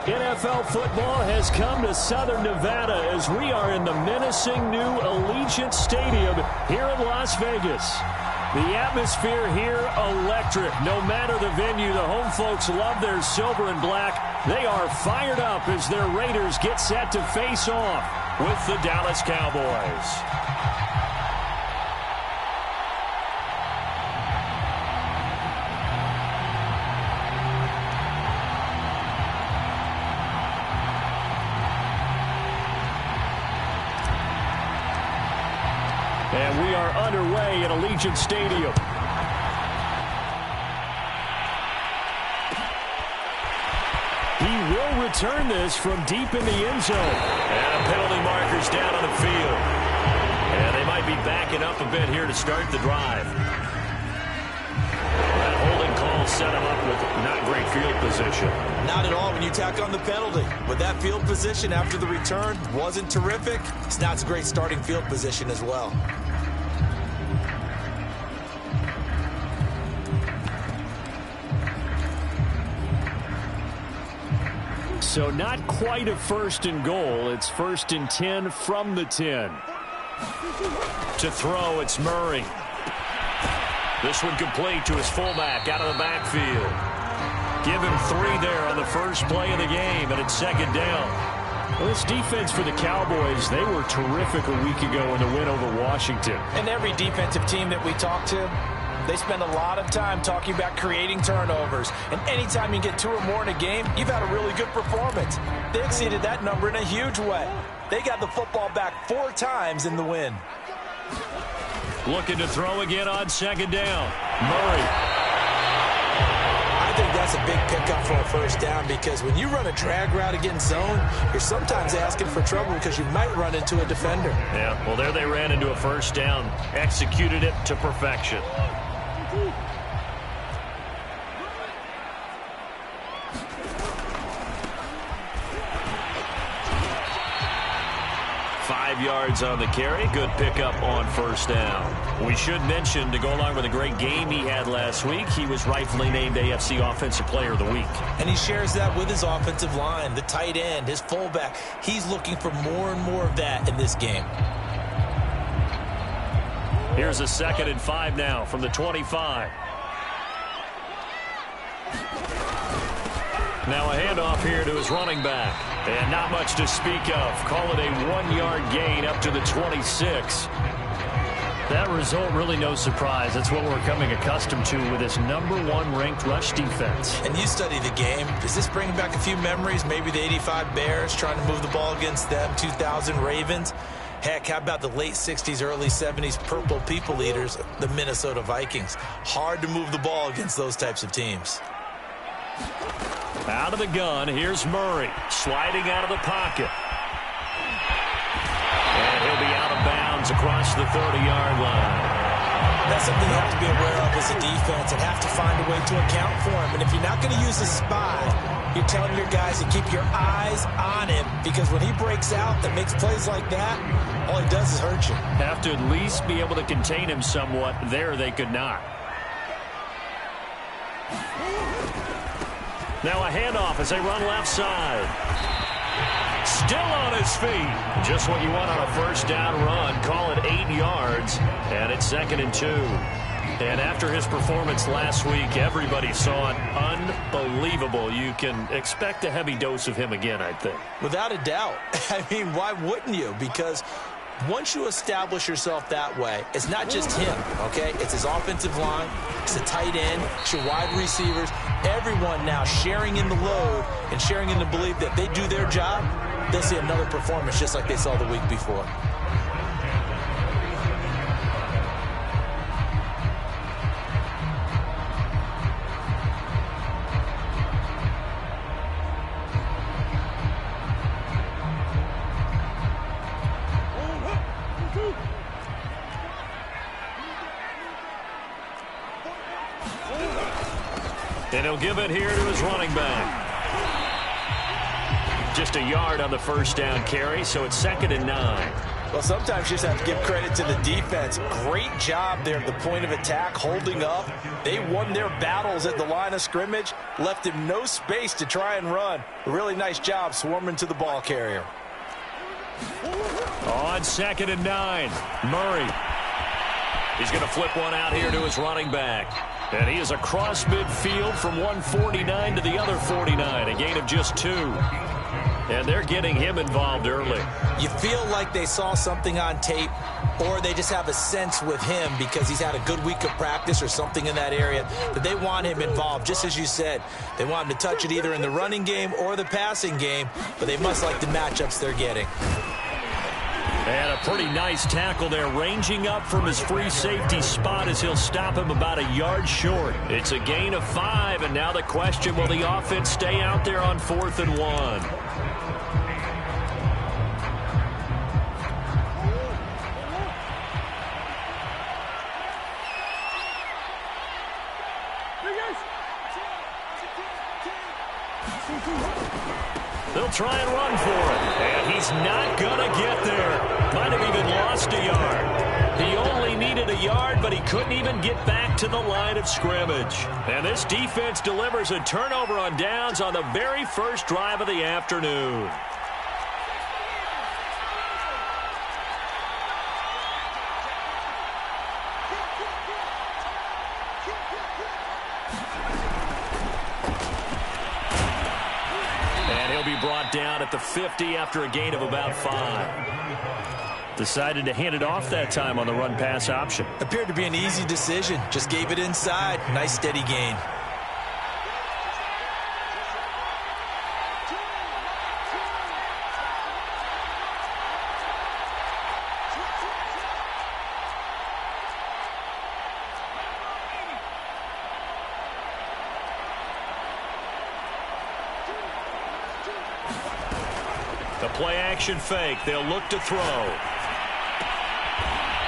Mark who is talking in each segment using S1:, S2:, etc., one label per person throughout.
S1: NFL football has come to Southern Nevada as we are in the menacing new Allegiant Stadium here in Las Vegas. The atmosphere here electric. No matter the venue, the home folks love their silver and black. They are fired up as their Raiders get set to face off with the Dallas Cowboys. And we are underway at Allegiant Stadium. He will return this from deep in the end zone.
S2: And penalty markers down on the field. And they might be backing up a bit here to start the drive. That holding call set him up with not great field position.
S3: Not at all when you tack on the penalty. But that field position after the return wasn't terrific. It's not a great starting field position as well.
S1: So not quite a first and goal. It's 1st and 10 from the 10.
S2: To throw, it's Murray. This one complete to his fullback out of the backfield. Give him 3 there on the first play of the game, and it's 2nd down.
S1: Well, this defense for the Cowboys, they were terrific a week ago in the win over Washington.
S3: And every defensive team that we talk to, they spend a lot of time talking about creating turnovers. And anytime you get 2 or more in a game, you've had a really good performance. They exceeded that number in a huge way. They got the football back 4 times in the win.
S2: Looking to throw again on 2nd down. Murray.
S3: I think that's a big pickup for a first down because when you run a drag route against zone, you're sometimes asking for trouble because you might run into a defender.
S2: Yeah, well, there they ran into a first down. Executed it to perfection. 5 yards on the carry. Good pickup on first down. We should mention, to go along with a great game he had last week, he was rightfully named AFC Offensive Player of the Week.
S3: And he shares that with his offensive line, the tight end, his fullback. He's looking for more and more of that in this game.
S2: Here's a 2nd and 5 now from the 25. Now a handoff here to his running back. And not much to speak of. Call it a 1-yard gain up to the 26.
S1: That result really no surprise. That's what we're coming accustomed to with this #1 ranked rush defense.
S3: And you study the game. Does this bring back a few memories? Maybe the 85 Bears trying to move the ball against them, 2000 Ravens. Heck, how about the late 60s, early 70s Purple People Eaters, the Minnesota Vikings? Hard to move the ball against those types of teams.
S2: Out of the gun, here's Murray, sliding out of the pocket. And he'll be out of bounds across the 30-yard line.
S3: That's something you have to be aware of as a defense and have to find a way to account for him. And if you're not going to use a spy, you're telling your guys to keep your eyes on him because when he breaks out and makes plays like that, all he does is hurt you.
S1: Have to at least be able to contain him somewhat. There they could not.
S2: Now a handoff as they run left side. Still on his feet. Just what you want on a first down run. Call it 8 yards. And it's 2nd and 2. And after his performance last week, everybody saw it. Unbelievable. You can expect a heavy dose of him again, I think.
S3: Without a doubt. I mean, why wouldn't you? Because once you establish yourself that way, it's not just him, okay? It's his offensive line, it's the tight end, it's your wide receivers, everyone now sharing in the load and sharing in the belief that they do their job, they'll see another performance just like they saw the week before.
S2: And he'll give it here to his running back. Just a yard on the first down carry, so it's 2nd and 9.
S3: Well, sometimes you just have to give credit to the defense. Great job there at the point of attack, holding up. They won their battles at the line of scrimmage, left him no space to try and run. A really nice job swarming to the ball carrier.
S1: On 2nd and 9, Murray.
S2: He's going to flip one out here to his running back.
S1: And he is across midfield from 149 to the other 49, a gain of just 2. And they're getting him involved early.
S3: You feel like they saw something on tape, or they just have a sense with him because he's had a good week of practice or something in that area that they want him involved. Just as you said, they want him to touch it either in the running game or the passing game, but they must like the matchups they're getting.
S1: And a pretty nice tackle there, ranging up from his free safety spot as he'll stop him about a yard short. It's a gain of 5, and now the question, will the offense stay out there on 4th and 1? They'll try and run for it. And he's not going to get there. Might have even lost a yard. He only needed a yard, but he couldn't even get back to the line of scrimmage. And this defense delivers a turnover on downs on the very first drive of the afternoon. Brought down at the 50 after a gain of about 5. Decided to hand it off that time on the run-pass option.
S3: Appeared to be an easy decision. Just gave it inside. Nice steady gain.
S1: Play-action fake. They'll look to throw.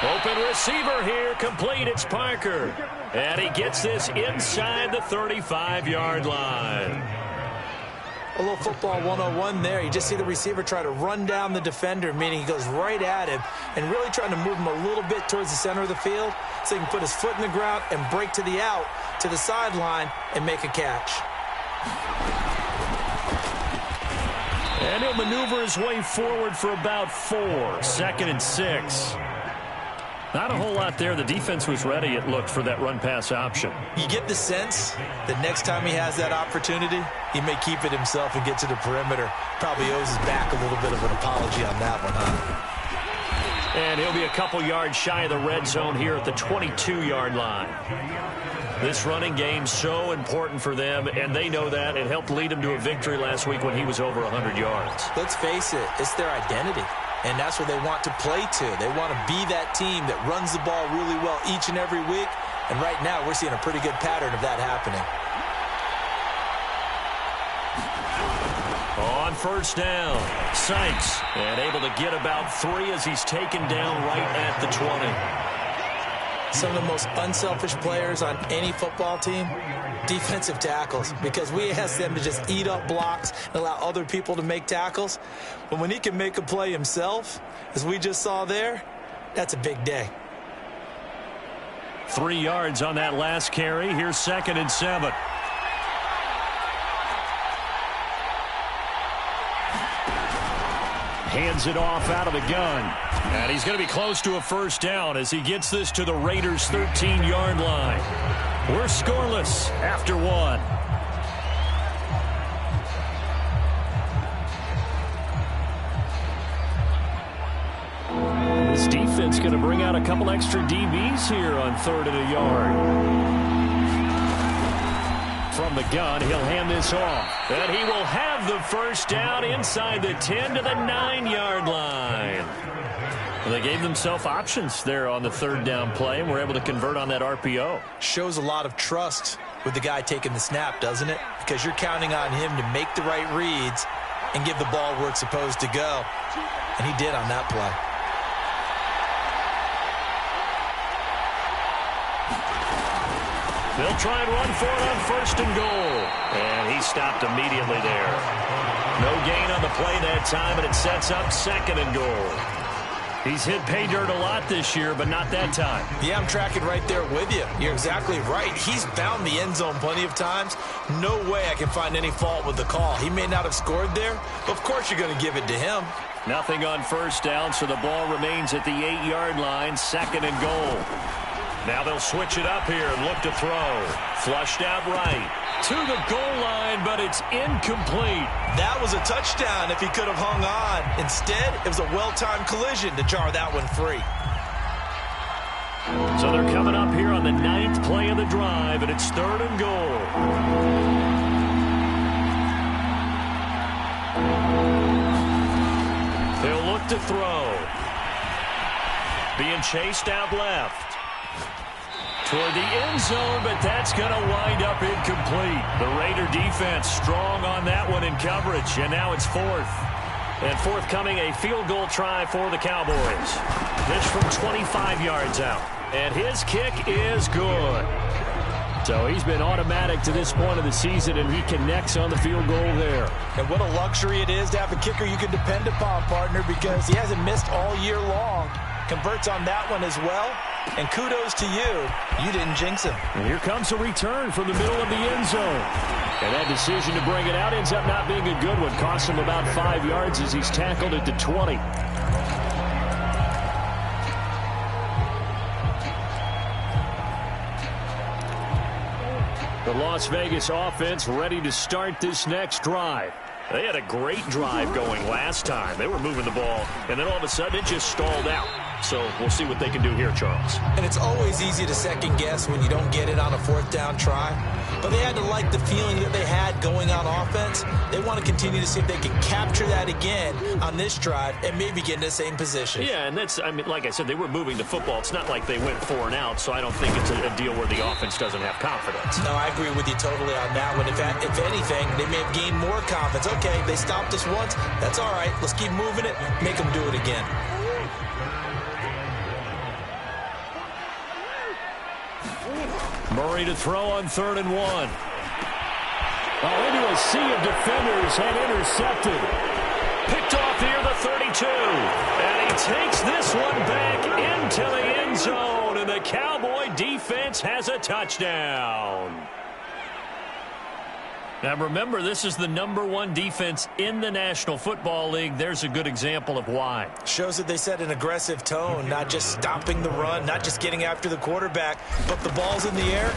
S1: Open receiver here. Complete. It's Parker. And he gets this inside the 35-yard line.
S3: A little football 101 there. You just see the receiver try to run down the defender, meaning he goes right at him and really trying to move him a little bit towards the center of the field so he can put his foot in the ground and break to the out, to the sideline, and make a catch.
S1: And he'll maneuver his way forward for about 4. 2nd and 6. Not a whole lot there. The defense was ready, it looked, for that run-pass option.
S3: You get the sense that next time he has that opportunity, he may keep it himself and get to the perimeter. Probably owes his back a little bit of an apology on that one, huh?
S1: And he'll be a couple yards shy of the red zone here at the 22-yard line. This running game so important for them, and they know that. It helped lead them to a victory last week when he was over 100 yards.
S3: Let's face it, it's their identity, and that's what they want to play to. They want to be that team that runs the ball really well each and every week, and right now we're seeing a pretty good pattern of that happening.
S1: On 1st down, Sykes, and able to get about 3 as he's taken down right at the 20.
S3: Some of the most unselfish players on any football team, defensive tackles, because we ask them to just eat up blocks and allow other people to make tackles. But when he can make a play himself, as we just saw there, that's a big day.
S1: 3 yards on that last carry. Here's 2nd and 7. Hands it off out of the gun. And he's going to be close to a 1st down as he gets this to the Raiders' 13-yard line. We're scoreless after 1. This defense going to bring out a couple extra DBs here on 3rd and a yard. From the gun, he'll hand this off. And he will have the 1st down inside the 10 to the 9-yard line. Well, they gave themselves options there on the 3rd down play, and were able to convert on that RPO.
S3: Shows a lot of trust with the guy taking the snap, doesn't it? Because you're counting on him to make the right reads and give the ball where it's supposed to go. And he did on that play.
S1: They'll try and run for it on 1st and goal. And he stopped immediately there. No gain on the play that time, and it sets up 2nd and goal. He's hit pay dirt a lot this year, but not that time.
S3: Yeah, I'm tracking right there with you. You're exactly right. He's found the end zone plenty of times. No way I can find any fault with the call. He may not have scored there, but of course you're going to give it to him.
S1: Nothing on first down, so the ball remains at the 8-yard line, 2nd and goal.
S2: Now they'll switch it up here and look to throw. Flushed out right.
S1: To the goal line, but it's incomplete.
S3: That was a touchdown if he could have hung on. Instead, it was a well-timed collision to jar that one free.
S1: So they're coming up here on the 9th play of the drive, and it's 3rd and goal. They'll look to throw. Being chased out left. Toward the end zone, but that's going to wind up incomplete. The Raider defense strong on that one in coverage, and now it's 4th. And forthcoming, a field goal try for the Cowboys. This from 25 yards out. And his kick is good. So he's been automatic to this point of the season, and he connects on the field goal there.
S3: And what a luxury it is to have a kicker you can depend upon, partner, because he hasn't missed all year long. Converts on that one as well. And kudos to you. You didn't jinx him.
S1: And here comes a return from the middle of the end zone. And that decision to bring it out ends up not being a good one. Costs him about 5 yards as he's tackled at the 20. The Las Vegas offense ready to start this next drive.
S2: They had a great drive going last time. They were moving the ball, and then all of a sudden it just stalled out. So we'll see what they can do here, Charles.
S3: And it's always easy to second guess when you don't get it on a 4th down try. But they had to like the feeling that they had going on offense. They want to continue to see if they can capture that again on this drive and maybe get in the same position.
S2: Yeah, and that's, I mean, like I said, they were moving the football. It's not like they went 4 and out, so I don't think it's a deal where the offense doesn't have confidence.
S3: No, I agree with you totally on that one. If anything, they may have gained more confidence. Okay, they stopped us once. That's all right. Let's keep moving it. Make them do it again.
S1: Murray to throw on 3rd and 1. Into a sea of defenders and intercepted.
S2: Picked off here, the 32. And he takes this one back into the end zone. And the Cowboy defense has a touchdown.
S1: Now remember, this is the #1 defense in the National Football League. There's a good example of why.
S3: Shows that they set an aggressive tone, not just stopping the run, not just getting after the quarterback, but the ball's in the air.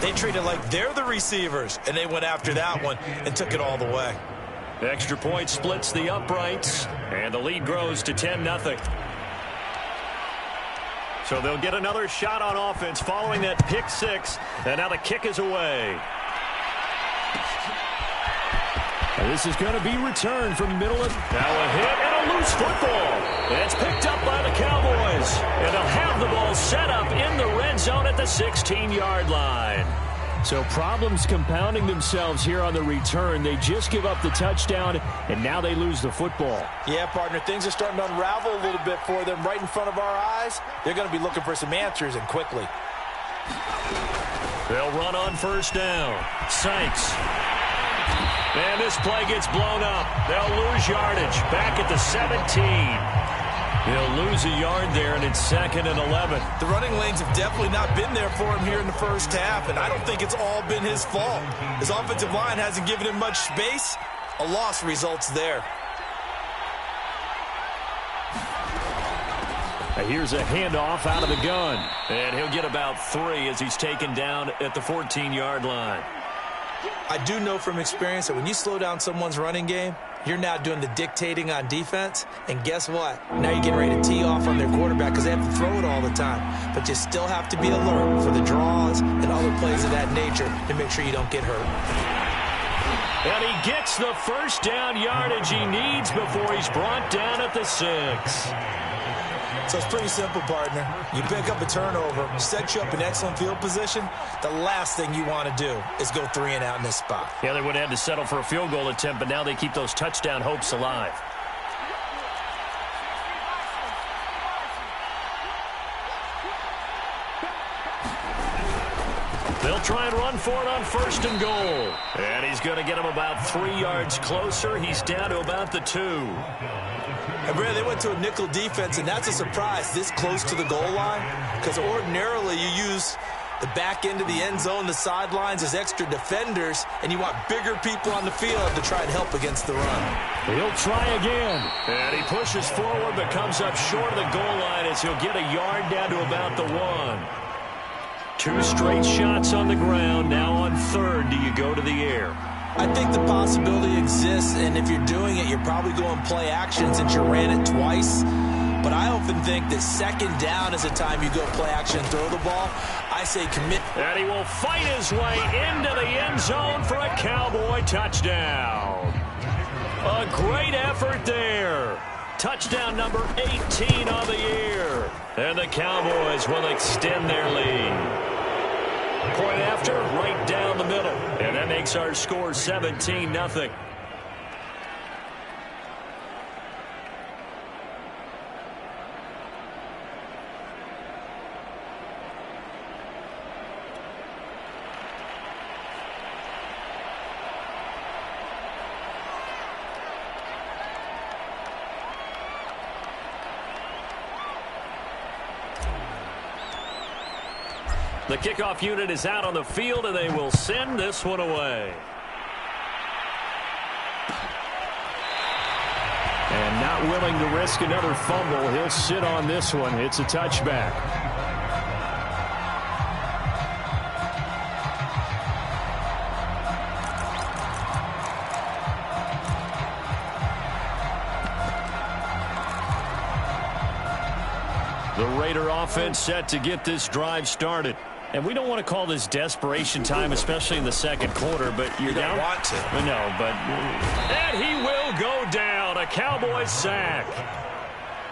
S3: They treat it like they're the receivers, and they went after that one and took it all the way.
S1: The extra point splits the uprights, and the lead grows to 10-0.
S2: So they'll get another shot on offense following that pick 6, and now the kick is away.
S1: And this is going to be returned from middle of...
S2: Now a hit and a loose football. And it's picked up by the Cowboys. And they'll have the ball set up in the red zone at the 16-yard line.
S1: So problems compounding themselves here on the return. They just give up the touchdown, and now they lose the football.
S3: Yeah, partner, things are starting to unravel a little bit for them right in front of our eyes. They're going to be looking for some answers, and quickly.
S2: They'll run on first down. Sykes. And this play gets blown up. They'll lose yardage. Back at the 17.
S1: They'll lose a yard there, and it's 2nd and 11.
S3: The running lanes have definitely not been there for him here in the first half, and I don't think it's all been his fault. His offensive line hasn't given him much space. A loss results there.
S1: Here's a handoff out of the gun.
S2: And he'll get about 3 as he's taken down at the 14-yard line.
S3: I do know from experience that when you slow down someone's running game, you're now doing the dictating on defense. And guess what? Now you're getting ready to tee off on their quarterback because they have to throw it all the time. But you still have to be alert for the draws and other plays of that nature to make sure you don't get hurt.
S2: And he gets the first down yardage he needs before he's brought down at the 6.
S3: So it's pretty simple, partner. You pick up a turnover, set you up in excellent field position. The last thing you want to do is go 3 and out in this spot.
S2: Yeah, they would have had to settle for a field goal attempt, but now they keep those touchdown hopes alive. They'll They'll try and run for it on 1st and goal. And he's going to get him about 3 yards closer. He's down to about the 2.
S3: And Brad, they went to a nickel defense, and that's a surprise this close to the goal line, because ordinarily you use the back end of the end zone, the sidelines as extra defenders, and you want bigger people on the field to try and help against the run.
S1: He'll try again.
S2: And he pushes forward but comes up short of the goal line as he'll get a yard down to about the 1. 2 straight shots on the ground. Now on 3rd, do you go to the air?
S3: I think the possibility exists, and if you're doing it, you're probably going play action since you ran it twice. But I often think that 2nd down is the time you go play action and throw the ball. I say commit.
S2: And he will fight his way into the end zone for a Cowboy touchdown. A great effort there. Touchdown number 18 on the year. And the Cowboys will extend their lead. Point after, right down the middle. And that makes our score 17-0. The kickoff unit is out on the field, and they will send this one away.
S1: And not willing to risk another fumble, he'll sit on this one. It's a touchback. The Raider offense set to get this drive started. And we don't want to call this desperation time, especially in the 2nd quarter, but you're down.
S3: You don't want to.
S1: No, but...
S2: And he will go down. A Cowboys sack.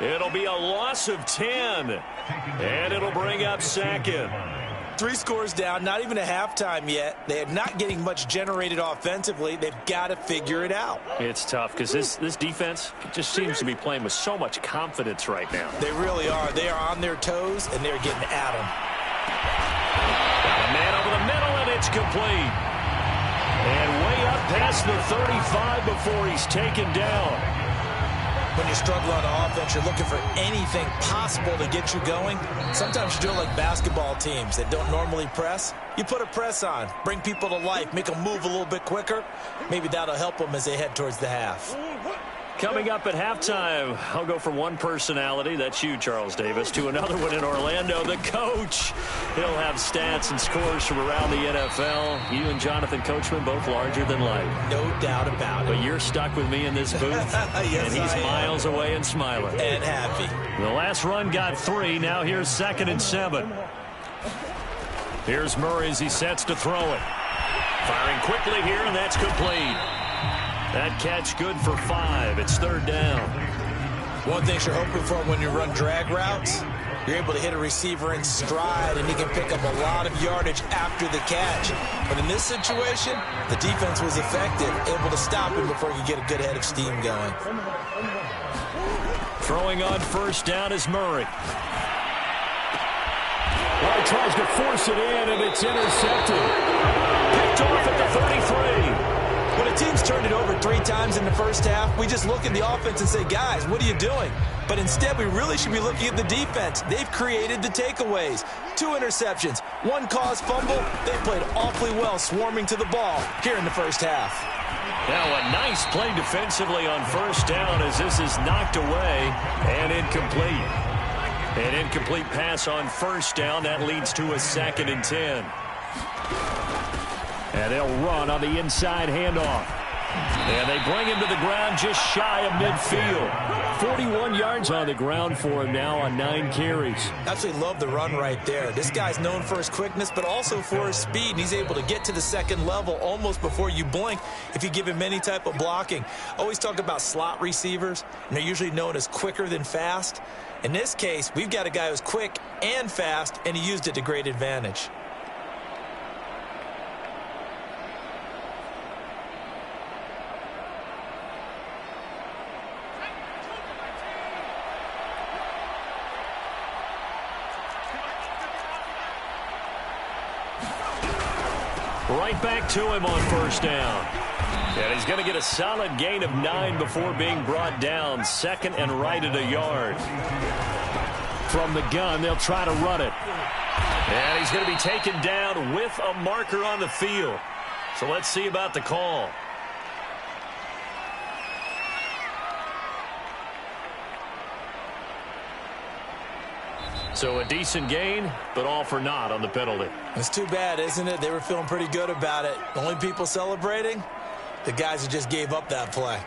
S2: It'll be a loss of 10. And it'll bring up 2nd.
S3: 3 scores down, not even a halftime yet. They are not getting much generated offensively. They've got to figure it out.
S1: It's tough because this defense just seems to be playing with so much confidence right now.
S3: They really are. They are on their toes, and they're getting at them.
S2: Got a man over the middle, and it's complete. And way up past the 35 before he's taken down.
S3: When you struggle on offense, you're looking for anything possible to get you going. Sometimes you do it like basketball teams that don't normally press. You put a press on, bring people to life, make them move a little bit quicker. Maybe that'll help them as they head towards the half.
S2: Coming up at halftime, I'll go from one personality, that's you, Charles Davis, to another one in Orlando, the coach. He'll have stats and scores from around the NFL. You and Jonathan Coachman, both larger than life.
S3: No doubt about it.
S2: But you're stuck with me in this booth,
S3: yes,
S2: and he's miles away and smiling.
S3: And happy.
S2: The last run got 3. Now here's 2nd and 7. Here's Murray as he sets to throw it. Firing quickly here, and that's complete. That catch good for 5. It's 3rd down.
S3: One thing you're hoping for when you run drag routes, you're able to hit a receiver in stride, and he can pick up a lot of yardage after the catch. But in this situation, the defense was effective, able to stop him before he could get a good head of steam going.
S2: Throwing on 1st down is Murray.
S1: Well, he tries to force it in, and it's intercepted.
S2: Picked off at the 33.
S3: When a team's turned it over 3 times in the first half, we just look at the offense and say, guys, what are you doing? But instead, we really should be looking at the defense. They've created the takeaways. 2 interceptions, 1 caused fumble. They played awfully well swarming to the ball here in the first half.
S2: Now a nice play defensively on 1st down as this is knocked away and incomplete. An incomplete pass on 1st down. That leads to a 2nd and 10.
S1: And they'll run on the inside handoff.
S2: And they bring him to the ground just shy of midfield.
S1: 41 yards on the ground for him now on 9 carries.
S3: Absolutely love the run right there. This guy's known for his quickness, but also for his speed. And he's able to get to the 2nd level almost before you blink if you give him any type of blocking. Always talk about slot receivers, and they're usually known as quicker than fast. In this case, we've got a guy who's quick and fast, and he used it to great advantage.
S2: Right back to him on first down. And he's going to get a solid gain of 9 before being brought down. Second and right at a yard.
S1: From the gun, they'll try to run it.
S2: And he's going to be taken down with a marker on the field. So let's see about the call. So a decent gain, but all for naught on the penalty.
S3: It's too bad, isn't it? They were feeling pretty good about it. The only people celebrating, the guys who just gave up that play.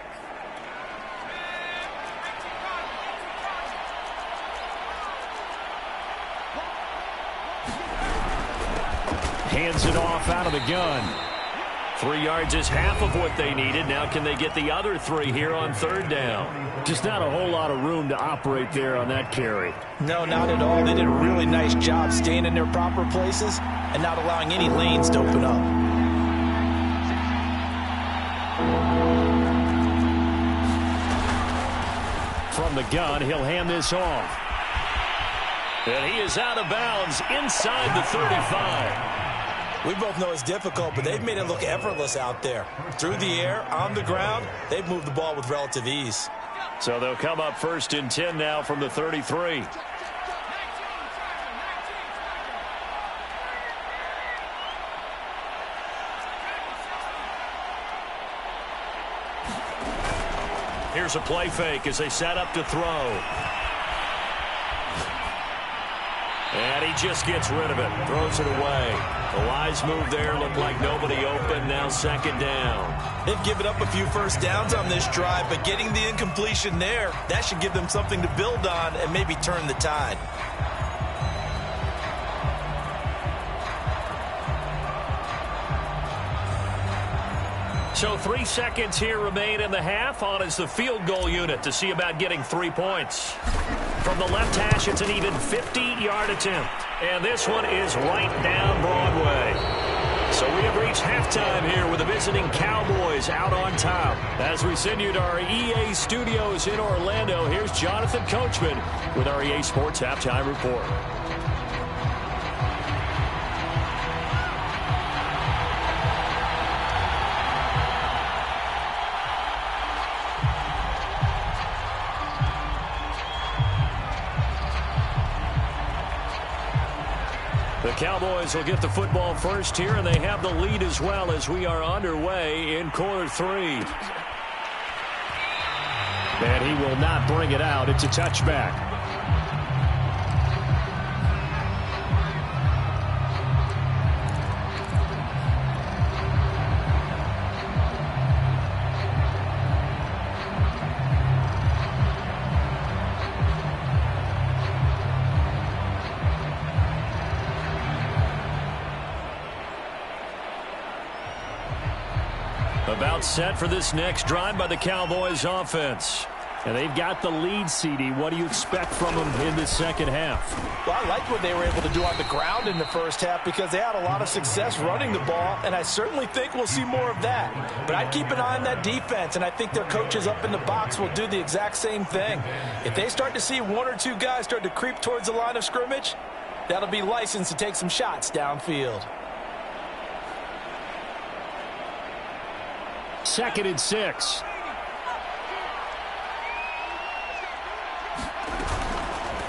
S1: Hands it off out of the gun.
S2: 3 yards is half of what they needed. Now can they get the other 3 here on third down?
S1: Just not a whole lot of room to operate there on that carry.
S3: No, not at all. They did a really nice job staying in their proper places and not allowing any lanes to open up.
S1: From the gun, he'll hand this off.
S2: And he is out of bounds inside the 35.
S3: We both know it's difficult, but they've made it look effortless out there. Through the air, on the ground, they've moved the ball with relative ease.
S2: So they'll come up first and 10 now from the 33. Here's a play fake as they set up to throw. And he just gets rid of it, throws it away. The wise move there, looked like nobody open, now second down.
S3: They've given up a few first downs on this drive, but getting the incompletion there, that should give them something to build on and maybe turn the tide.
S2: So 3 seconds here remain in the half. On is the field goal unit to see about getting 3 points. From the left hash, it's an even 50-yard attempt. And this one is right down Broadway. So we have reached halftime here with the visiting Cowboys out on top. As we send you to our EA studios in Orlando, here's Jonathan Coachman with our EA Sports Halftime Report. The Cowboys will get the football first here, and they have the lead as well as we are underway in quarter 3.
S1: And he will not bring it out. It's a touchback.
S2: About set for this next drive by the Cowboys offense.
S1: And they've got the lead, CD. What do you expect from them in the second half?
S3: Well, I like what they were able to do on the ground in the first half because they had a lot of success running the ball, and I certainly think we'll see more of that. But I'd keep an eye on that defense, and I think their coaches up in the box will do the exact same thing. If they start to see 1 or 2 guys start to creep towards the line of scrimmage, that'll be licensed to take some shots downfield.
S1: 2nd and 6.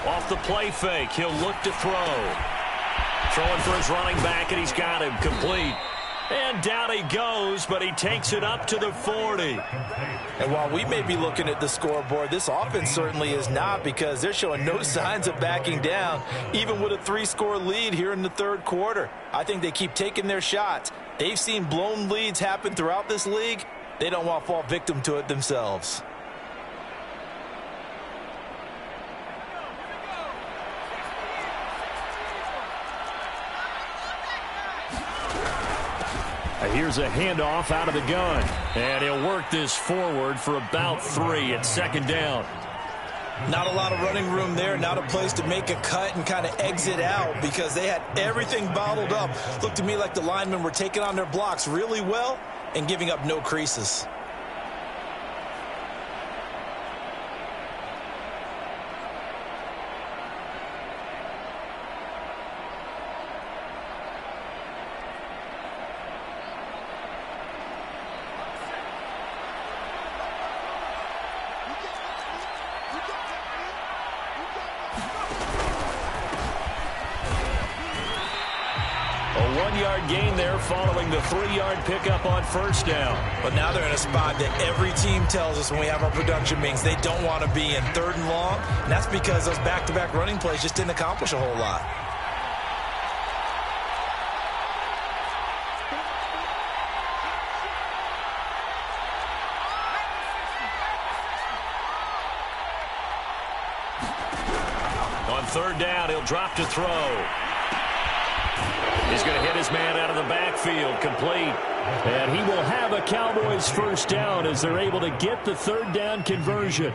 S2: Off the play fake, he'll look to throw. Throwing for his running back, and he's got him complete. And down he goes, but he takes it up to the 40.
S3: And while we may be looking at the scoreboard, this offense certainly is not, because they're showing no signs of backing down, even with a 3-score lead here in the third quarter. I think they keep taking their shots. They've seen blown leads happen throughout this league. They don't want to fall victim to it themselves.
S1: Here's a handoff out of the gun.
S2: And he'll work this forward for about 3 at second down.
S3: Not a lot of running room there, not a place to make a cut and kind of exit out because they had everything bottled up. Looked to me like the linemen were taking on their blocks really well and giving up no creases.
S1: 3-yard gain there following the 3-yard pickup on first down.
S3: But now they're in a spot that every team tells us when we have our production meetings they don't want to be in, 3rd and long. And that's because those back-to-back running plays just didn't accomplish a whole lot.
S1: On 3rd down, he'll drop to throw. He's going to hit his man out of the backfield, complete. And he will have a Cowboys first down as they're able to get the 3rd down conversion.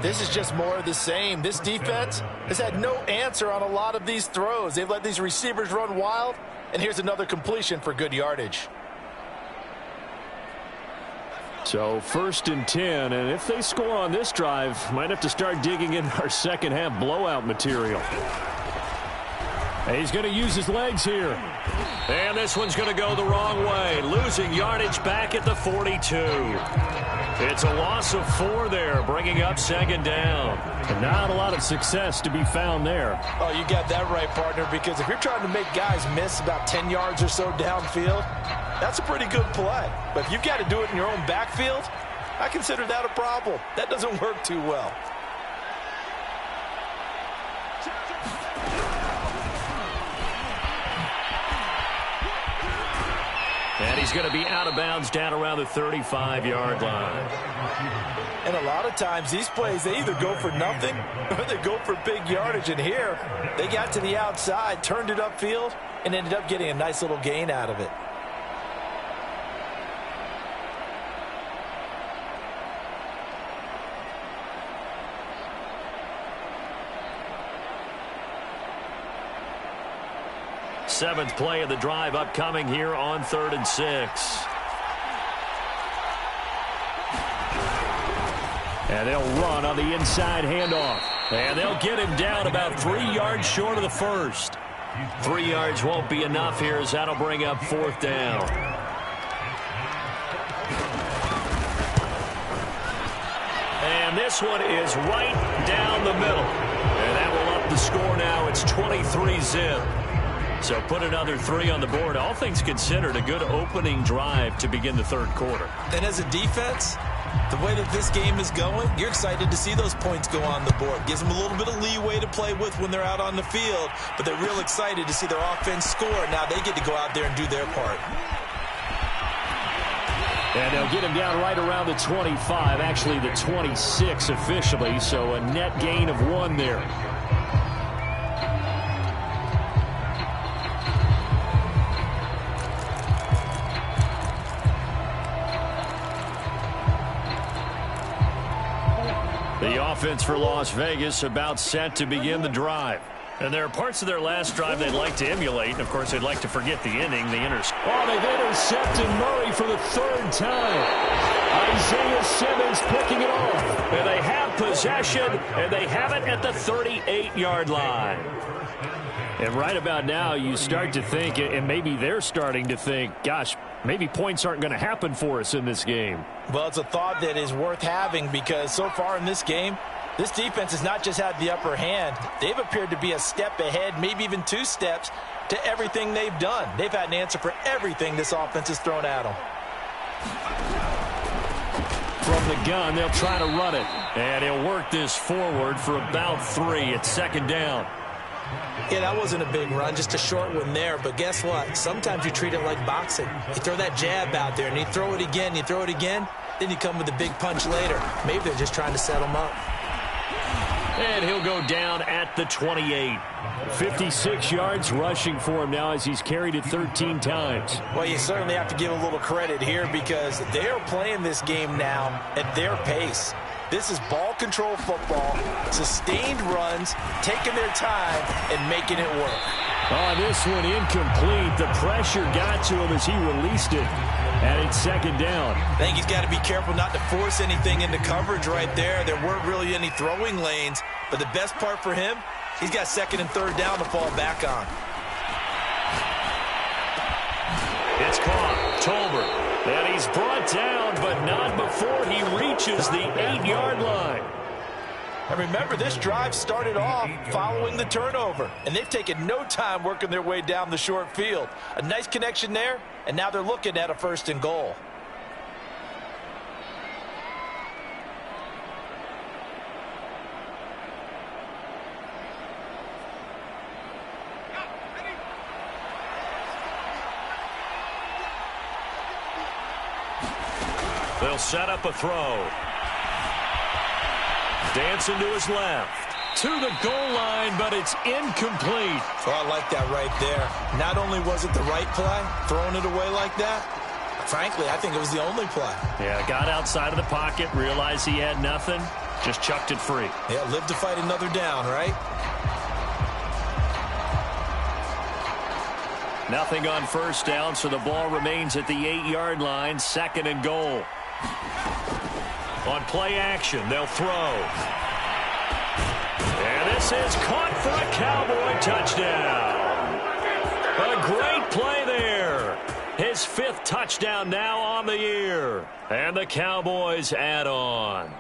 S4: This is just more of the same. This defense has had no answer on a lot of these throws. They've let these receivers run wild, and here's another completion for good yardage.
S1: So 1st and 10, and if they score on this drive, might have to start digging in our second half blowout material. And he's going to use his legs here. And this one's going to go the wrong way, losing yardage back at the 42. It's a loss of 4 there, bringing up 2nd down. And not a lot of success to be found there.
S4: Oh, you got that right, partner, because if you're trying to make guys miss about 10 yards or so downfield, that's a pretty good play. But if you've got to do it in your own backfield, I consider that a problem. That doesn't work too well.
S1: And he's going to be out of bounds down around the 35-yard line.
S4: And a lot of times these plays, they either go for nothing or they go for big yardage. And here, they got to the outside, turned it upfield, and ended up getting a nice little gain out of it.
S1: Seventh play of the drive upcoming here on 3rd and 6. And they'll run on the inside handoff. And they'll get him down about 3 yards short of the first. 3 yards won't be enough here as that'll bring up 4th down. And this one is right down the middle. And that will up the score now. It's 23-zip. So put another 3 on the board. All things considered, a good opening drive to begin the 3rd quarter.
S3: And as a defense, the way that this game is going, you're excited to see those points go on the board. Gives them a little bit of leeway to play with when they're out on the field, but they're real excited to see their offense score. Now they get to go out there and do their part.
S1: And they'll get him down right around the 25, actually the 26 officially, so a net gain of 1 there. The offense for Las Vegas about set to begin the drive. And there are parts of their last drive they'd like to emulate. And, of course, they'd like to forget the inning, the Oh, they've intercepted Murray for the 3rd time. Isaiah Simmons picking it off. And they have possession, and they have it at the 38-yard line. And right about now, you start to think, and maybe they're starting to think, gosh, maybe points aren't going to happen for us in this game.
S4: Well, it's a thought that is worth having because so far in this game, this defense has not just had the upper hand. They've appeared to be a step ahead, maybe even 2 steps to everything they've done. They've had an answer for everything this offense has thrown at them.
S1: From the gun, they'll try to run it. And he'll work this forward for about 3 at 2nd down.
S3: Yeah, that wasn't a big run, just a short one there. But guess what? Sometimes you treat it like boxing. You throw that jab out there, and you throw it again, then you come with a big punch later. Maybe they're just trying to set him up.
S1: And he'll go down at the 28. 56 yards rushing for him now as he's carried it 13 times.
S4: Well, you certainly have to give a little credit here because they are playing this game now at their pace. This is ball control football, sustained runs, taking their time, and making it work.
S1: Oh, this one incomplete. The pressure got to him as he released it. And it's 2nd down.
S3: I think he's got to be careful not to force anything into coverage right there. There weren't really any throwing lanes. But the best part for him, he's got 2nd and 3rd down to fall back on.
S1: It's caught. Tolbert. And he's brought down, but not before he reaches the 8-yard line.
S4: And remember, this drive started off following the turnover, and they've taken no time working their way down the short field. A nice connection there, and now they're looking at a 1st and goal.
S2: They'll set up a throw. Dancing to his left.
S1: To the goal line, but it's incomplete.
S3: Oh, I like that right there. Not only was it the right play, throwing it away like that, frankly, I think it was the only play.
S1: Yeah, got outside of the pocket, realized he had nothing, just chucked it free.
S3: Yeah, live to fight another down, right?
S1: Nothing on 1st down, so the ball remains at the 8-yard line, 2nd and goal.
S2: On play action, they'll throw. And this is caught for a Cowboy touchdown. A great play there. His 5th touchdown now on the year. And the Cowboys add on.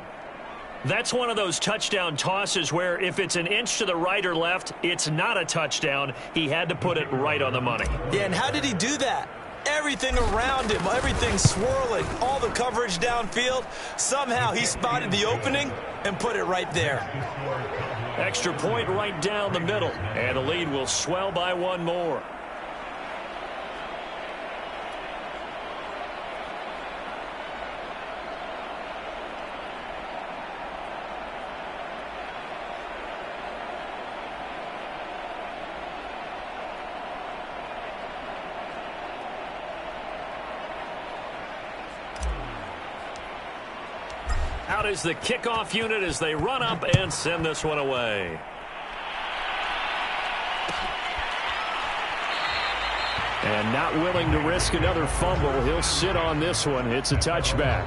S2: That's one of those touchdown tosses where if it's an inch to the right or left, it's not a touchdown. He had to put it right on the money.
S3: Yeah, and how did he do that? Everything around him, everything swirling, all the coverage downfield. Somehow he spotted the opening and put it right there.
S1: Extra point right down the middle, and the lead will swell by 1 more. Out is the kickoff unit as they run up and send this one away. And not willing to risk another fumble, he'll sit on this one. It's a touchback.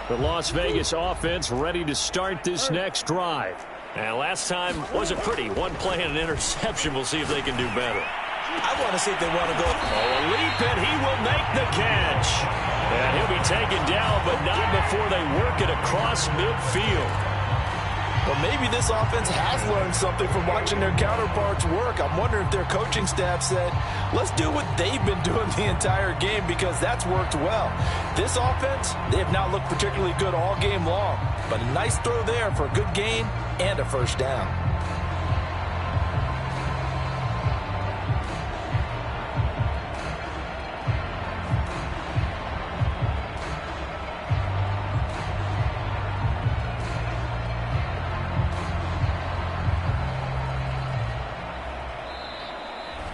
S1: The Las Vegas offense ready to start this next drive. And last time wasn't pretty. One play and an interception. We'll see if they can do better.
S3: I want to see if they want to go.
S1: Oh, a leap, and he will make the catch. And he'll be taken down, but not before they work it across midfield.
S4: Well, maybe this offense has learned something from watching their counterparts work. I'm wondering if their coaching staff said, let's do what they've been doing the entire game because that's worked well. This offense, they have not looked particularly good all game long, but a nice throw there for a good gain and a 1st down.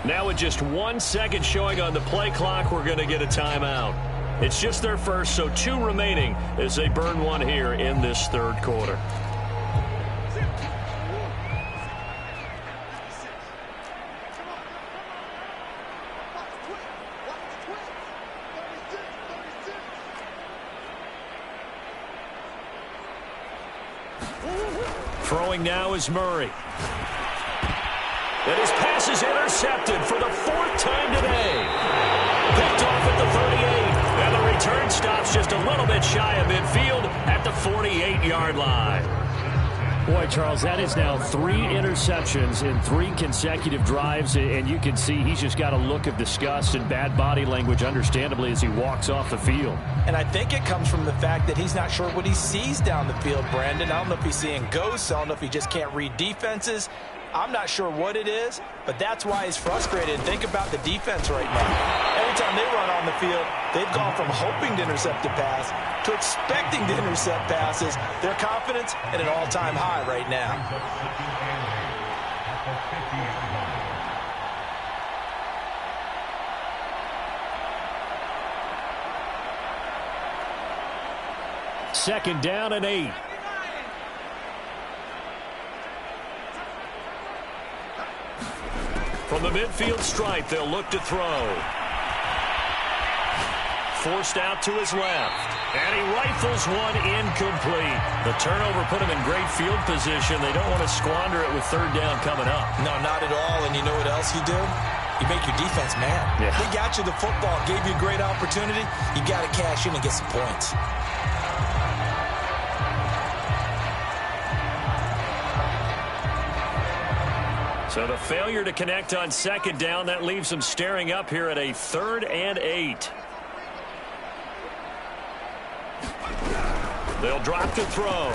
S1: Now with just 1 second showing on the play clock, we're going to get a timeout. It's just their first, so 2 remaining as they burn one here in this 3rd quarter. Throwing now is Murray. And his pass is intercepted for the 4th time today. Picked off at the 38. And the return stops just a little bit shy of midfield at the 48-yard line. Boy, Charles, that is now 3 interceptions in 3 consecutive drives. And you can see he's just got a look of disgust and bad body language, understandably, as he walks off the field.
S4: And I think it comes from the fact that he's not sure what he sees down the field, Brandon. I don't know if he's seeing ghosts. I don't know if he just can't read defenses. I'm not sure what it is, but that's why he's frustrated. Think about the defense right now. Every time they run on the field, they've gone from hoping to intercept a pass to expecting to intercept passes. Their confidence at an all-time high right now.
S1: Second down and 8. From the midfield stripe, they'll look to throw.
S2: forced out to his left. And he rifles one incomplete. The turnover put him in great field position. They don't want to squander it with third down coming up.
S4: No, not at all. And you know what else you do? You make your defense mad.
S2: Yeah.
S4: They got you the football, gave you a great opportunity. You got to cash in and get some points.
S2: So the failure to connect on second down, that leaves them staring up here at a 3rd and 8. They'll drop to throw.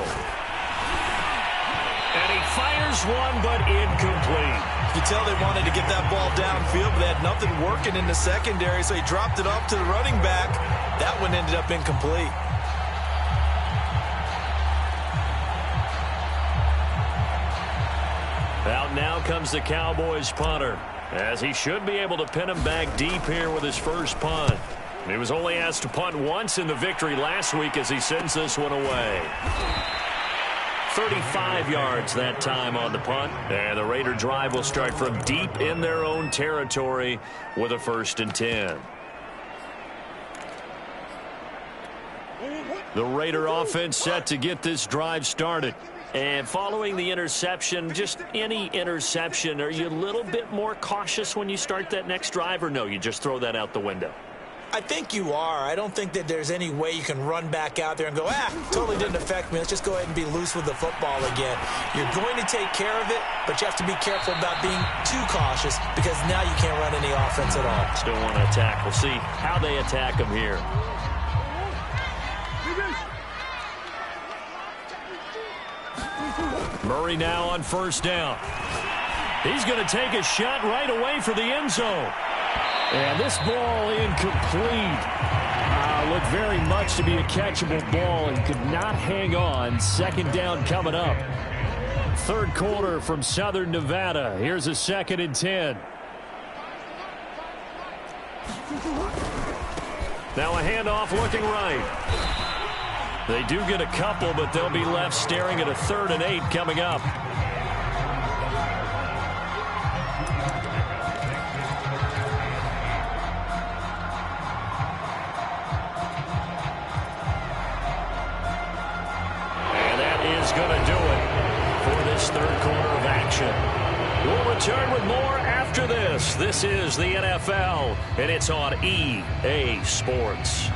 S2: And he fires one, but incomplete.
S4: You tell they wanted to get that ball downfield, but they had nothing working in the secondary, so he dropped it off to the running back. That one ended up incomplete.
S2: Out now comes the Cowboys punter, as he should be able to pin him back deep here with his first punt. He was only asked to punt once in the victory last week as he sends this one away. 35 yards that time on the punt, and the Raider drive will start from deep in their own territory with a 1st and 10. The Raider offense set to get this drive started. And following the interception, just any interception, are you a little bit more cautious when you start that next drive, or no, you just throw that out the window?
S4: I think you are. I don't think that there's any way you can run back out there and go, totally didn't affect me. Let's just go ahead and be loose with the football again. You're going to take care of it, but you have to be careful about being too cautious because now you can't run any offense at all.
S2: Still want to attack. We'll see how they attack him here. Murray now on 1st down. He's going to take a shot right away for the end zone. And this ball incomplete. Looked very much to be a catchable ball and could not hang on. 2nd down coming up. 3rd quarter from Southern Nevada. Here's a 2nd and 10. Now a handoff looking right. They do get a couple, but they'll be left staring at a 3rd and 8 coming up. And that is going to do it for this 3rd quarter of action. We'll return with more after this. This is the NFL, and it's on EA Sports.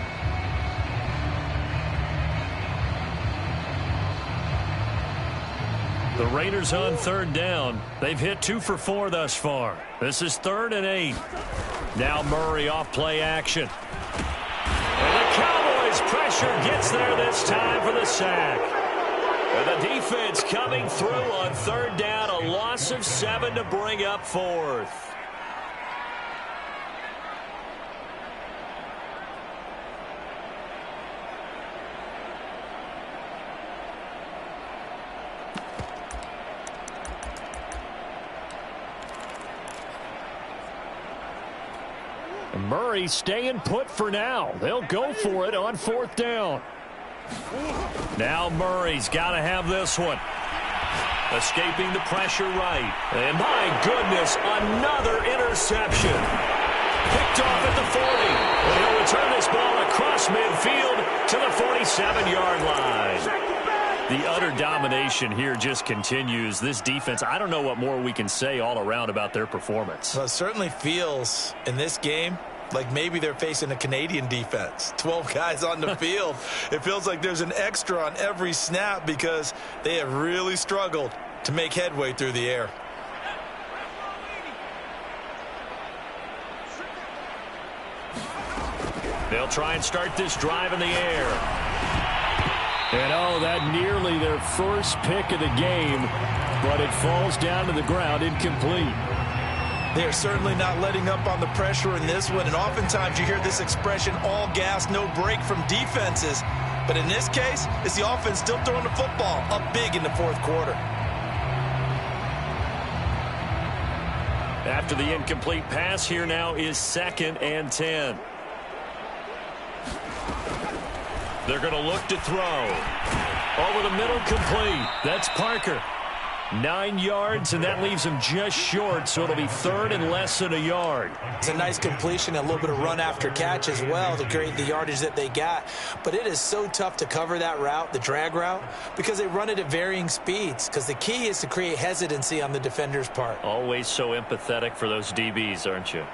S2: The Raiders on 3rd down. They've hit 2 for 4 thus far. This is 3rd and 8. Now Murray off play action. And the Cowboys pressure gets there this time for the sack. And the defense coming through on 3rd down. A loss of 7 to bring up 4th. Murray staying put for now. They'll go for it on 4th down. Now Murray's got to have this one. Escaping the pressure right. And my goodness, another interception. Picked off at the 40. And he'll return this ball across midfield to the 47-yard line. The utter domination here just continues. This defense, I don't know what more we can say all around about their performance.
S4: Well, it certainly feels in this game like maybe they're facing a Canadian defense. 12 guys on the field. It feels like there's an extra on every snap because they have really struggled to make headway through the air.
S2: They'll try and start this drive in the air. And oh, that nearly their first pick of the game, but it falls down to the ground incomplete.
S4: They are certainly not letting up on the pressure in this one, and oftentimes you hear this expression, all gas, no break from defenses. But in this case, it's the offense still throwing the football up big in the 4th quarter.
S2: After the incomplete pass, here now is 2nd and 10. They're going to look to throw. Over the middle, complete. That's Parker.
S1: 9 yards, and that leaves him just short, so it'll be third and less than a yard.
S3: It's a nice completion, a little bit of run after catch as well to create the yardage that they got. But it is so tough to cover that route, the drag route, because they run it at varying speeds, because the key is to create hesitancy on the defender's part.
S2: Always so empathetic for those DBs, aren't you?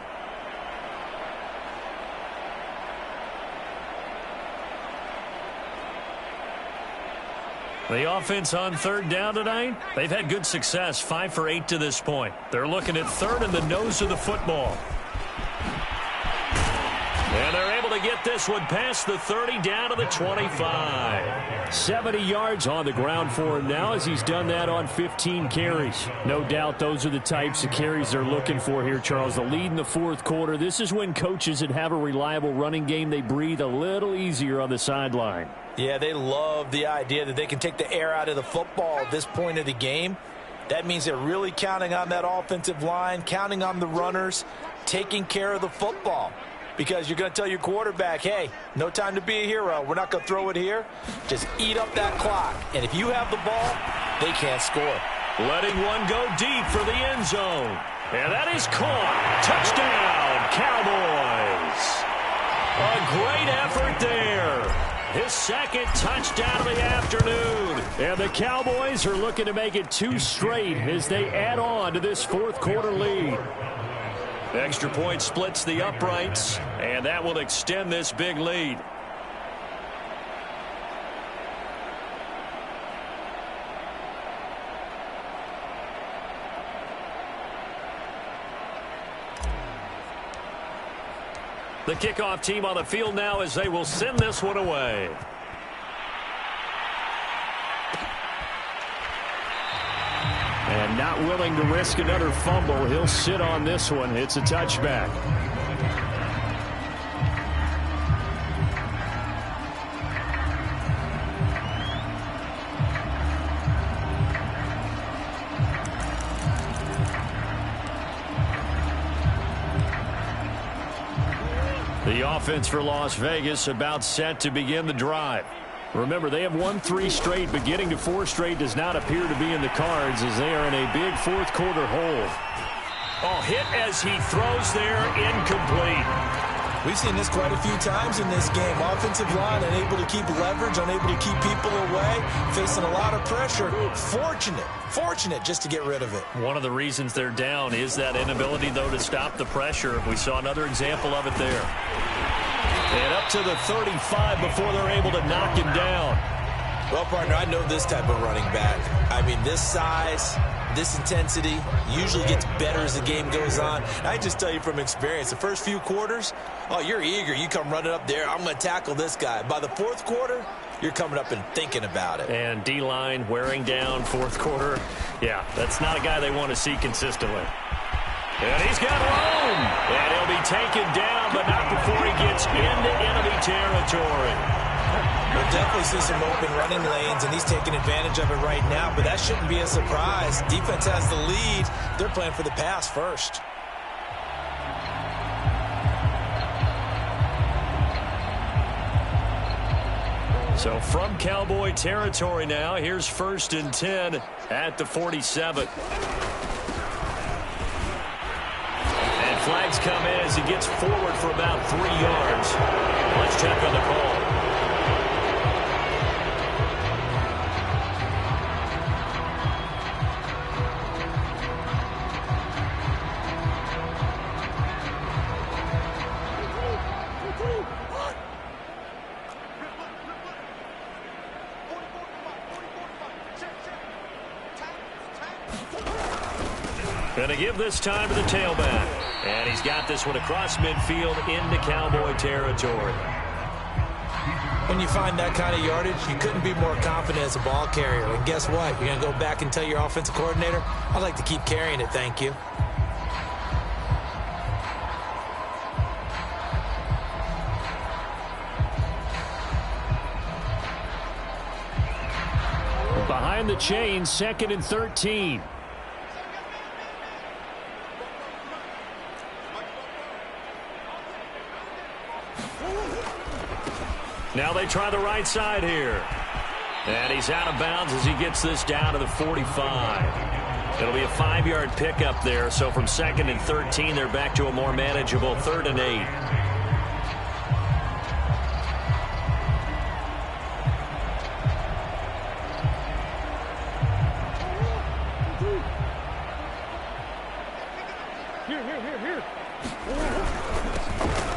S1: The offense on third down tonight, they've had good success, 5 for 8 to this point. They're looking at third and the nose of the football. And they're able to get this one past the 30 down to the 25. 70 yards on the ground for him now as he's done that on 15 carries. No doubt those are the types of carries they're looking for here, Charles. The lead in the fourth quarter. This is when coaches that have a reliable running game, they breathe a little easier on the sideline.
S4: Yeah, they love the idea that they can take the air out of the football at this point of the game. That means they're really counting on that offensive line, counting on the runners, taking care of the football. Because you're going to tell your quarterback, hey, no time to be a hero. We're not going to throw it here. Just eat up that clock. And if you have the ball, they can't score.
S1: Letting one go deep for the end zone. And that is caught. Touchdown, Cowboys. A great effort there. His second touchdown of the afternoon. And the Cowboys are looking to make it 2 straight as they add on to this fourth quarter lead. Extra point splits the uprights, and that will extend this big lead. The kickoff team on the field now as they will send this one away. And not willing to risk another fumble, he'll sit on this one. It's a touchback. The offense for Las Vegas about set to begin the drive. Remember, they have won 3 straight, but getting to 4 straight does not appear to be in the cards as they are in a big fourth quarter hole. Oh, hit as he throws there, incomplete.
S3: We've seen this quite a few times in this game. Offensive line unable to keep leverage, unable to keep people away, facing a lot of pressure. Fortunate just to get rid of it.
S1: One of the reasons they're down is that inability, though, to stop the pressure. We saw another example of it there. And up to the 35 before they're able to knock him down.
S3: Well, partner, I know this type of running back. I mean, this size, this intensity usually gets better as the game goes on. I just tell you from experience, the first few quarters, oh, you're eager. You come running up there. I'm going to tackle this guy. By the fourth quarter, you're coming up and thinking about it.
S1: And D-line wearing down fourth quarter. Yeah, that's not a guy they want to see consistently. And he's got room. And he'll be taken down, but not before he gets into enemy territory.
S3: We'll definitely see some open running lanes, and he's taking advantage of it right now, but that shouldn't be a surprise. Defense has the lead. They're playing for the pass first.
S1: So from Cowboy territory now, here's 1st and 10 at the 47. And flags come in as he gets forward for about 3 yards. Let's check on the call. Going to give this time to the tailback. And he's got this one across midfield into Cowboy territory.
S3: When you find that kind of yardage, you couldn't be more confident as a ball carrier. And guess what? You're going to go back and tell your offensive coordinator, I'd like to keep carrying it, thank you.
S1: Behind the chain, 2nd and 13. Now they try the right side here. And he's out of bounds as he gets this down to the 45. It'll be a 5-yard pickup there. So from 2nd and 13, they're back to a more manageable 3rd and 8.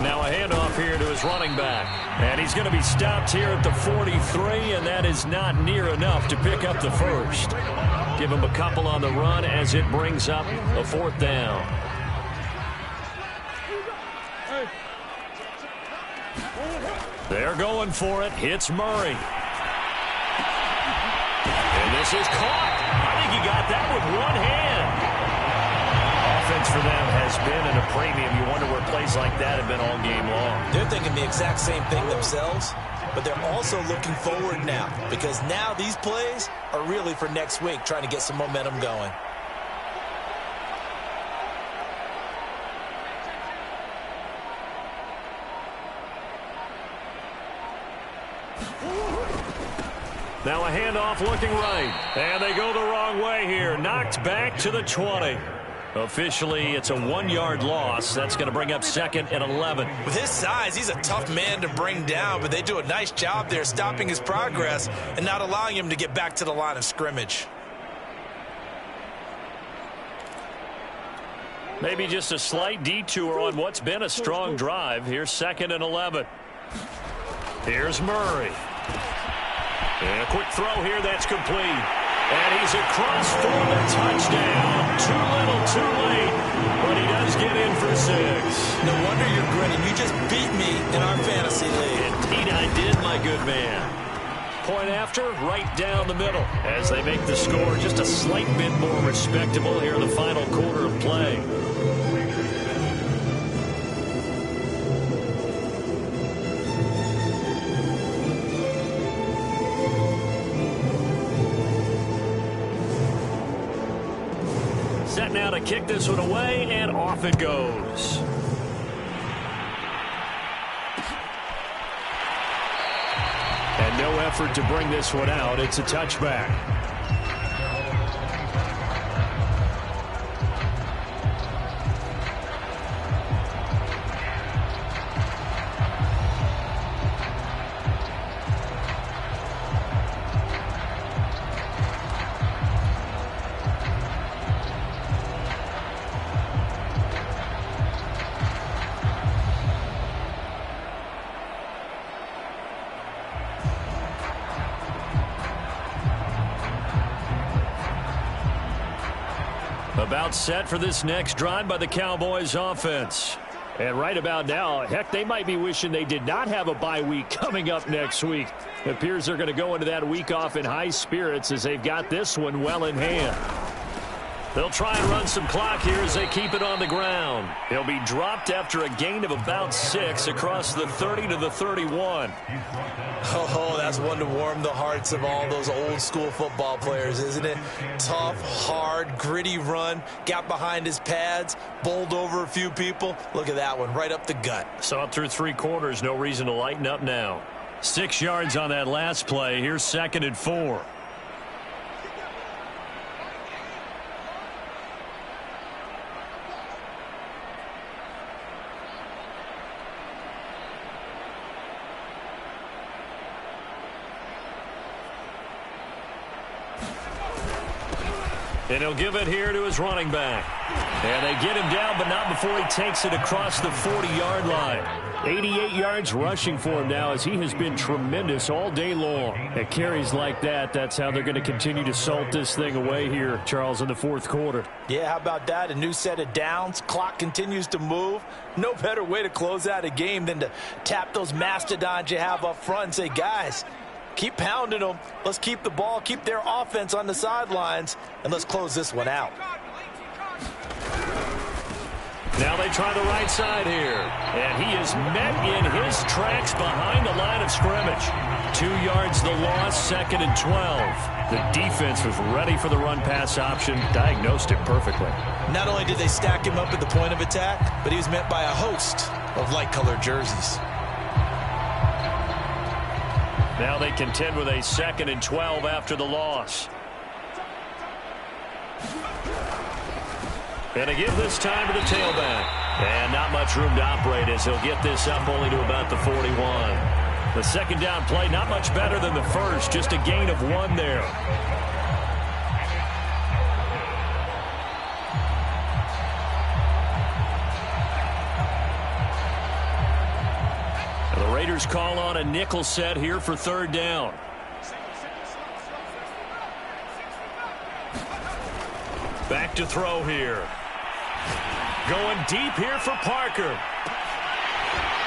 S1: Now a handoff here to his running back. And he's going to be stopped here at the 43, and that is not near enough to pick up the first. Give him a couple on the run as it brings up a 4th down. They're going for it. Hits Murray. And this is caught. I think he got that with one hand. Offense for them has been at a premium. You wonder where plays like that have been all game long.
S4: They're thinking the exact same thing themselves, but they're also looking forward now because now these plays are really for next week, trying to get some momentum going.
S1: Now a handoff looking right. And they go the wrong way here. Knocked back to the 20. Officially, it's a 1-yard loss. That's going to bring up 2nd and 11.
S4: With his size, he's a tough man to bring down, but they do a nice job there stopping his progress and not allowing him to get back to the line of scrimmage.
S1: Maybe just a slight detour on what's been a strong drive. Here's 2nd and 11. Here's Murray. And a quick throw here that's complete. And he's across for the touchdown. Too little, too late. But he does get in for 6.
S4: No wonder you're grinning. You just beat me in our fantasy league.
S1: Indeed I did, my good man. Point after, right down the middle. As they make the score just a slight bit more respectable here in the final quarter of play. Set now to kick this one away, and off it goes. And no effort to bring this one out. It's a touchback. About set for this next drive by the Cowboys offense. And right about now, heck, they might be wishing they did not have a bye week coming up next week. It appears they're going to go into that week off in high spirits as they've got this one well in hand. They'll try and run some clock here as they keep it on the ground. He'll be dropped after a gain of about 6 across the 30 to the 31.
S4: Oh, that's one to warm the hearts of all those old school football players, isn't it? Tough, hard, gritty run. Got behind his pads, bowled over a few people. Look at that one, right up the gut.
S1: Saw it through 3 quarters. No reason to lighten up now. 6 yards on that last play. Here's 2nd and 4. And he'll give it here to his running back. And they get him down, but not before he takes it across the 40-yard line. 88 yards rushing for him now as he has been tremendous all day long. At carries like that, that's how they're going to continue to salt this thing away here, Charles, in the 4th quarter.
S4: Yeah, how about that? A new set of downs. Clock continues to move. No better way to close out a game than to tap those mastodons you have up front and say, guys, keep pounding them. Let's keep the ball, keep their offense on the sidelines, and let's close this one out.
S1: Now they try the right side here. And he is met in his tracks behind the line of scrimmage. 2 yards the loss, 2nd and 12. The defense was ready for the run-pass option, diagnosed it perfectly.
S4: Not only did they stack him up at the point of attack, but he was met by a host of light-colored jerseys.
S1: Now they contend with a 2nd and 12 after the loss. And to give this time to the tailback. And not much room to operate as he'll get this up only to about the 41. The second down play, not much better than the first, just a gain of 1 there. And the Raiders call on a nickel set here for 3rd down. Back to throw here. Going deep here for Parker.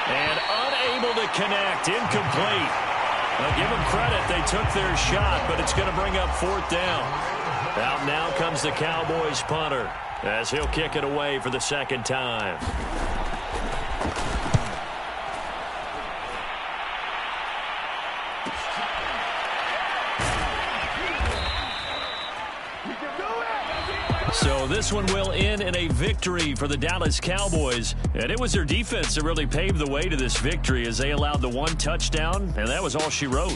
S1: And unable to connect. Incomplete. I'll give them credit. They took their shot, but it's going to bring up 4th down. Out now comes the Cowboys punter as he'll kick it away for the 2nd time. So this one will end in a victory for the Dallas Cowboys. And it was their defense that really paved the way to this victory as they allowed the 1 touchdown, and that was all she wrote.